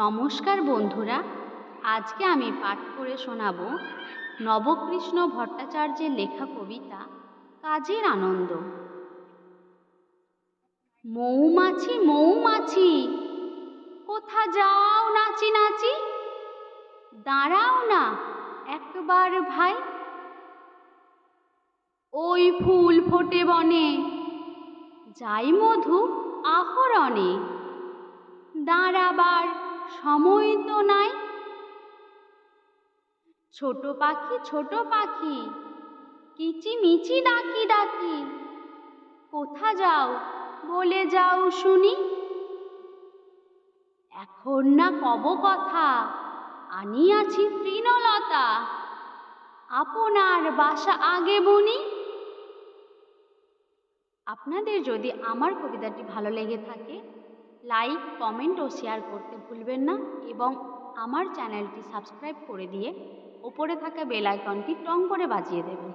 নমস্কার বন্ধুরা, আজকে আমি পাঠ করে শোনাব নবকৃষ্ণ ভট্টাচার্যের লেখা কবিতা কাজের আনন্দ। মৌমাছি মৌমাছি, কোথা যাও নাচি নাচি, দাঁড়াও না একবার ভাই, ওই ফুল ফোটে বনে, যাই মধু আহরণে, দাঁড়াবার সময় তো নাই। ছোট পাখি কিচিমিচি ডাকি ডাকি, কোথা যাও বলে যাও শুনি। এখন না কব কথা, আনিয়াছি তৃণলতা, আপনার বাসা আগে বুনি। আপনাদের যদি আমার কবিতাটি ভালো লেগে থাকে, লাইক, কমেন্ট ও শেয়ার করতে ভুলবেন না এবং আমার চ্যানেলটি সাবস্ক্রাইব করে দিয়ে ওপরে থাকা বেল আইকনটি টং করে বাজিয়ে দেবেন।